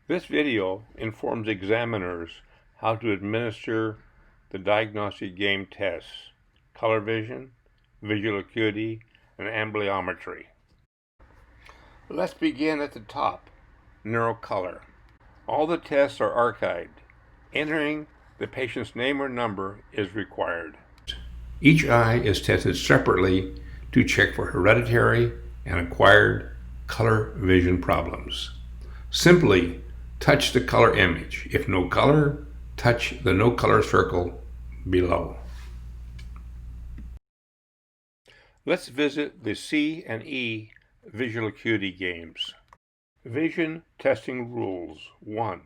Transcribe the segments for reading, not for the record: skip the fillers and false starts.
This video informs examiners how to administer the DiagnosticGame tests, color vision, visual acuity, and amblyommetry. Let's begin at the top, NeuroColor. All the tests are archived. Entering the patient's name or number is required. Each eye is tested separately to check for hereditary and acquired color vision problems. Simply touch the color image. If no color, touch the no color circle below. Let's visit the C and E visual acuity games. Vision testing rules. 1.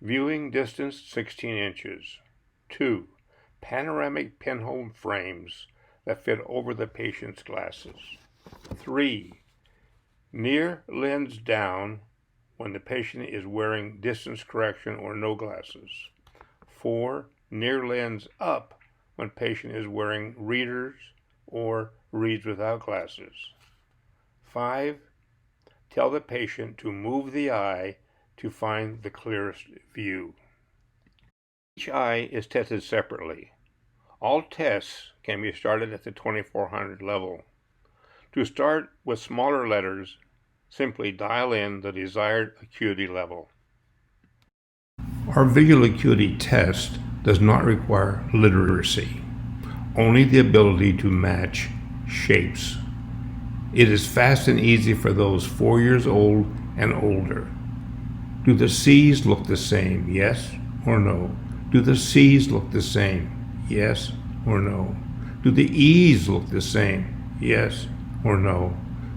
Viewing distance 16 inches. 2. Panoramic pinhole frames that fit over the patient's glasses. 3. Near lens down when the patient is wearing distance correction or no glasses. 4. Near lens up when patient is wearing readers or reads without glasses. 5. Tell the patient to move the eye to find the clearest view. Each eye is tested separately. All tests can be started at the 2400 level. To start with smaller letters, simply dial in the desired acuity level. Our visual acuity test does not require literacy, only the ability to match shapes. It is fast and easy for those 4 years old and older. Do the C's look the same? Yes or no? Do the C's look the same? Yes or no? Do the E's look the same? Yes or no?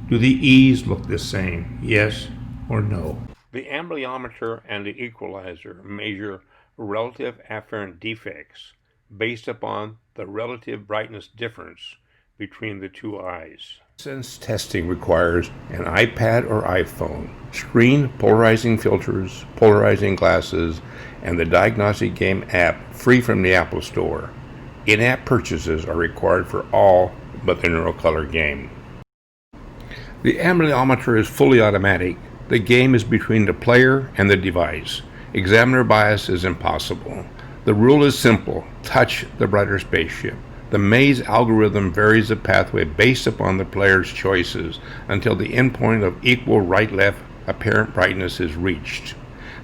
Do the E's look the same? Yes or no? The Amblyometer and the Equalizer measure relative afferent defects based upon the relative brightness difference between the two eyes. Since testing requires an iPad or iPhone, screen polarizing filters, polarizing glasses, and the DiagnosticGame app free from the Apple Store. In-app purchases are required for all but the NeuroColor game. The amblyommeter is fully automatic. The game is between the player and the device. Examiner bias is impossible. The rule is simple: touch the brighter spaceship. The maze algorithm varies the pathway based upon the player's choices until the endpoint of equal right-left apparent brightness is reached.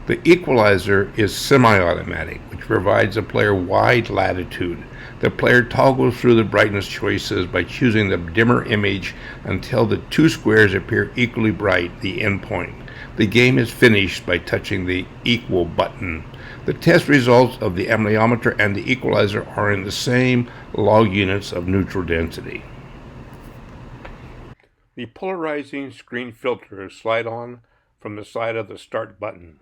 The equalizer is semi-automatic, which provides the player wide latitude. The player toggles through the brightness choices by choosing the dimmer image until the two squares appear equally bright, the endpoint. The game is finished by touching the equal button. The test results of the amblyometer and the equalizer are in the same log units of neutral density. The polarizing screen filters slide on from the side of the start button.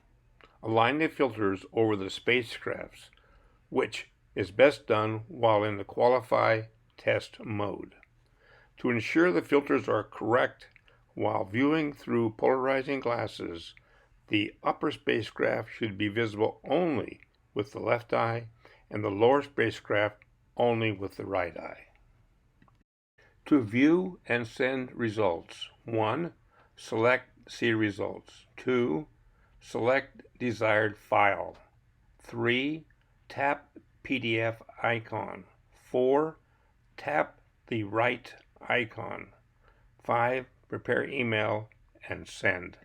Align the filters over the spacecrafts, which is best done while in the qualify test mode. To ensure the filters are correct while viewing through polarizing glasses, the upper spacecraft should be visible only with the left eye and the lower spacecraft only with the right eye. To view and send results: 1. Select See Results. 2. Select desired file. 3. Tap PDF icon. 4. Tap the right icon. 5. Prepare email and send.